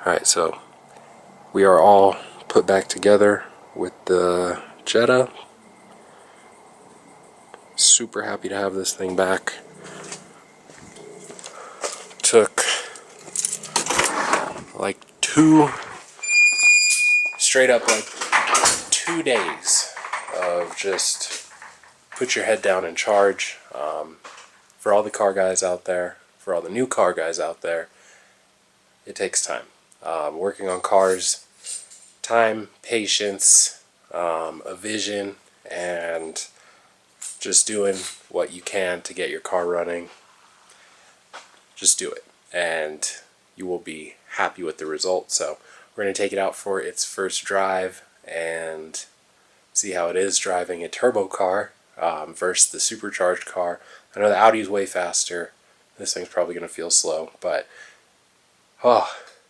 Alright, so we are all put back together with the Jetta. Super happy to have this thing back. Took like straight up 2 days of just put your head down and charge. For all the car guys out there, for all the new car guys out there, it takes time. Working on cars, time, patience, a vision, and just doing what you can to get your car running. Just do it, and you will be happy with the result. So we're going to take it out for its first drive and see how it is driving a turbo car versus the supercharged car. I know the Audi's way faster. This thing's probably going to feel slow, but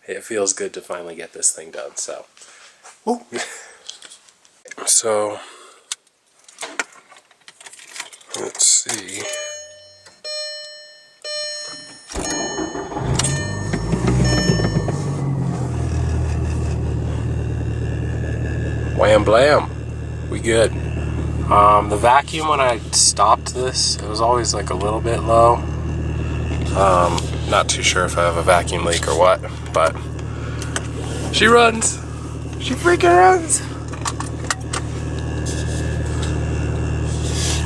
it feels good to finally get this thing done. So, so let's see. Wham blam, we good. The vacuum, when I stopped this, it was always like a little bit low. Not too sure if I have a vacuum leak or what, but she runs. She freaking runs.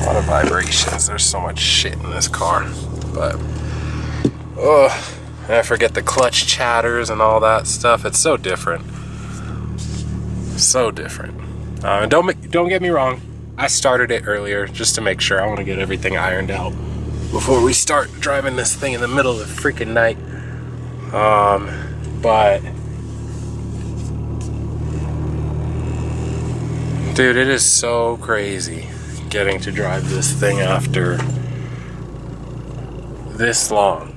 A lot of vibrations. There's so much shit in this car, but and I forget the clutch chatters and all that stuff. It's so different. So different. Don't get me wrong. I started it earlier just to make sure. I want to get everything ironed out before we start driving this thing in the middle of the freaking night. But dude, it is so crazy getting to drive this thing after this long.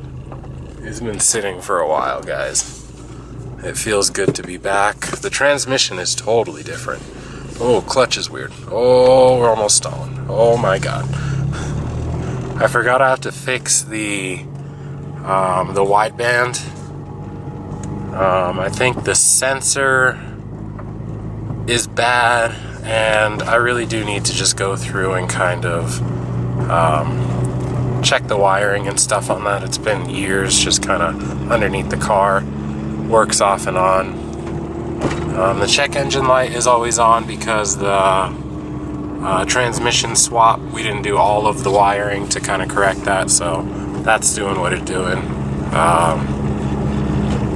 It's been sitting for a while, guys. It feels good to be back. The transmission is totally different. Oh, clutch is weird. Oh, we're almost stalling. Oh my god. I forgot I have to fix the wideband. I think the sensor is bad, and I really do need to just go through and kind of check the wiring and stuff on that. It's been years just kind of underneath the car. Works off and on. The check engine light is always on because the transmission swap, we didn't do all of the wiring to kind of correct that, so that's doing what it's doing.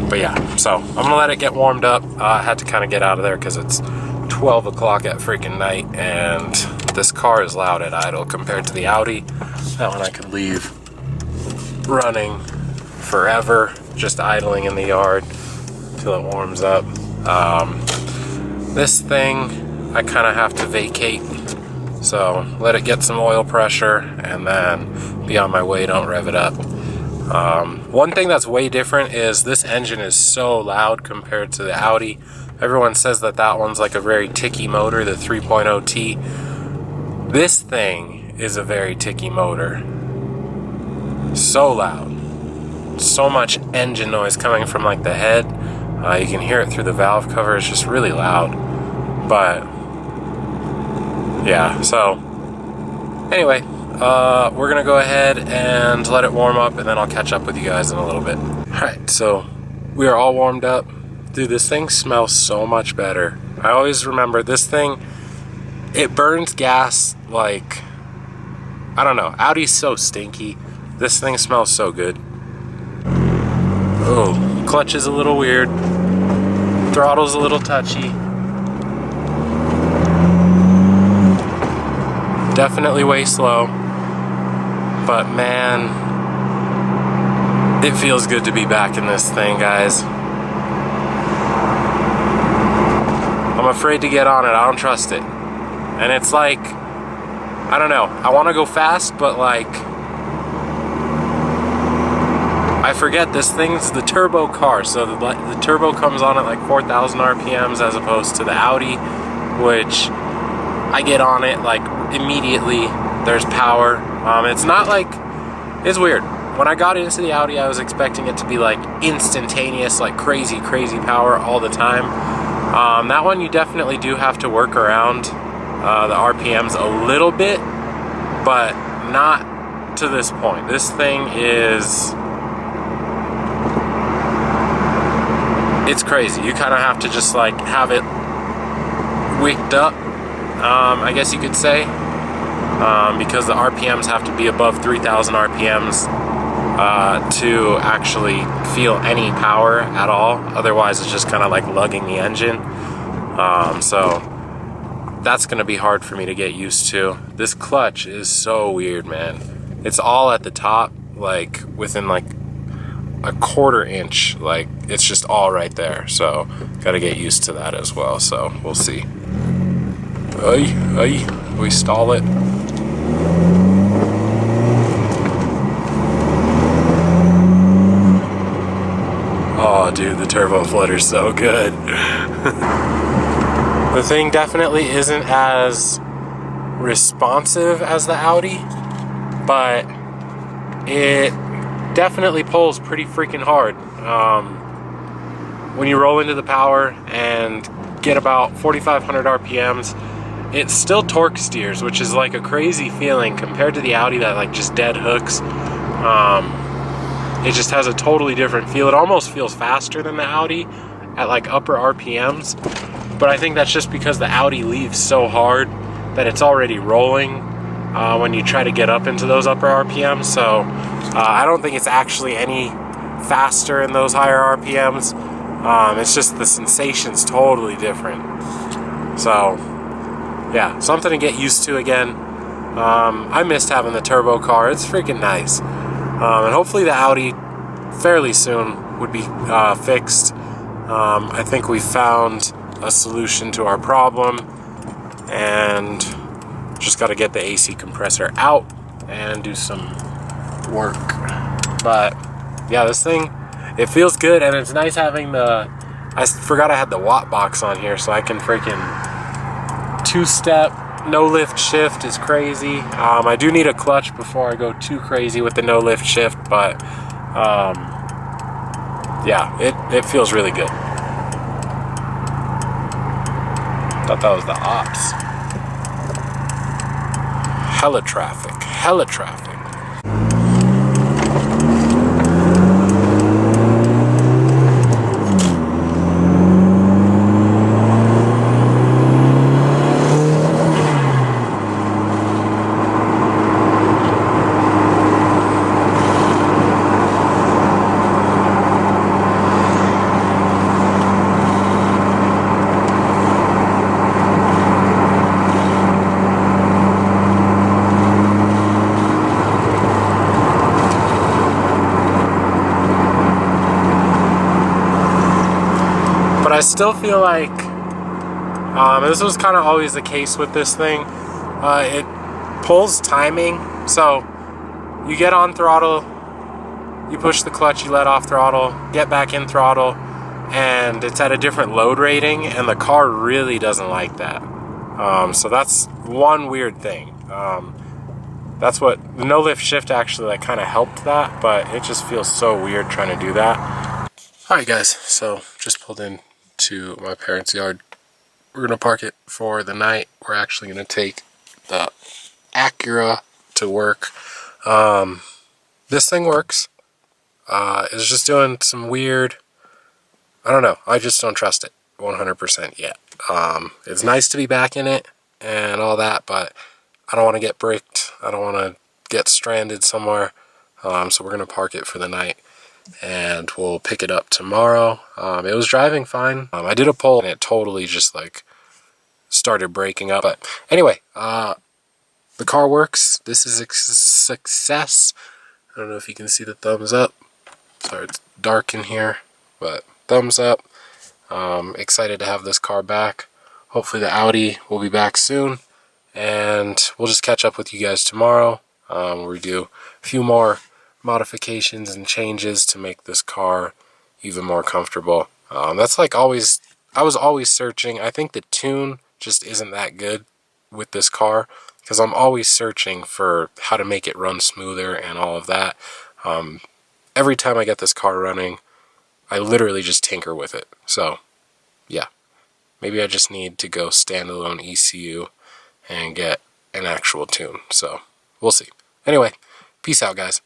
But yeah, so I'm gonna let it get warmed up. I had to kind of get out of there because it's 12 o'clock at freaking night, and this car is loud at idle compared to the Audi. That one I could leave running forever, just idling in the yard till it warms up. This thing I kind of have to vacate, so let it get some oil pressure and then be on my way. Don't rev it up. One thing that's way different is this engine is so loud compared to the Audi. Everyone says that that one's like a very ticky motor, the 3.0T. This thing is a very ticky motor. So loud. So much engine noise coming from like the head. You can hear it through the valve cover. It's just really loud. But yeah, so anyway, we're gonna go ahead and let it warm up, and then I'll catch up with you guys in a little bit. Alright, so we are all warmed up. Dude, this thing smells so much better. I always remember this thing, it burns gas like, I don't know, Audi's so stinky. This thing smells so good. Oh, clutch is a little weird. Throttle's a little touchy. Definitely way slow. But man, it feels good to be back in this thing, guys. I'm afraid to get on it. I don't trust it. And it's like, I don't know. I want to go fast, but like, I forget this thing's the turbo car, so the turbo comes on at like 4,000 RPMs as opposed to the Audi, which I get on it like immediately. There's power. It's not like, it's weird. when I got into the Audi, I was expecting it to be like instantaneous, like crazy power all the time. That one you definitely do have to work around the RPMs a little bit, but not to this point. This thing is, it's crazy. You kind of have to just like have it wicked up, I guess you could say, because the RPMs have to be above 3,000 RPMs to actually feel any power at all. Otherwise it's just kind of like lugging the engine. So that's gonna be hard for me to get used to. This clutch is so weird, man. It's all at the top, like within like a quarter inch, like it's just all right there. So gotta get used to that as well. So we'll see. We stall it. Oh, dude, the turbo flutter's so good. The thing definitely isn't as responsive as the Audi, but it definitely pulls pretty freaking hard. When you roll into the power and get about 4,500 RPMs, it still torque steers, which is like a crazy feeling compared to the Audi that like just dead hooks. It just has a totally different feel. It almost feels faster than the Audi at like upper RPMs, but I think that's just because the Audi leaves so hard that it's already rolling when you try to get up into those upper RPMs. So I don't think it's actually any faster in those higher RPMs. It's just the sensation's totally different. So yeah, something to get used to again. I missed having the turbo car. It's freaking nice. And hopefully the Audi fairly soon would be fixed. I think we found a solution to our problem, and just got to get the AC compressor out and do some work. But yeah, this thing, it feels good, and it's nice having the, I forgot I had the watt box on here, so I can freaking two-step. No lift shift is crazy. I do need a clutch before I go too crazy with the no lift shift, but yeah, it feels really good. Thought that was the ops. Hella traffic, hella traffic. But I still feel like, this was kind of always the case with this thing, it pulls timing. So you get on throttle, you push the clutch, you let off throttle, get back in throttle, and it's at a different load rating, and the car really doesn't like that. So that's one weird thing. That's what the no lift shift actually like kind of helped that, but it just feels so weird trying to do that. Alright guys, so just pulled in to my parents' yard. We're gonna park it for the night. We're actually gonna take the Acura to work. This thing works. It's just doing some weird, I don't know, I just don't trust it 100% yet. It's nice to be back in it and all that, but I don't want to get bricked. I don't want to get stranded somewhere. So we're gonna park it for the night, and we'll pick it up tomorrow. It was driving fine. I did a pull and it totally just like started breaking up. But anyway, the car works. This is a success. I don't know if you can see the thumbs up. Sorry, it's dark in here, but thumbs up. Excited to have this car back. Hopefully the Audi will be back soon, and we'll just catch up with you guys tomorrow. We do a few more modifications and changes to make this car even more comfortable. That's like always, I was always searching. I think the tune just isn't that good with this car, because I'm always searching for how to make it run smoother and all of that. Every time I get this car running, I literally just tinker with it. So, yeah. Maybe I just need to go standalone ECU and get an actual tune. So, we'll see. Anyway, peace out, guys.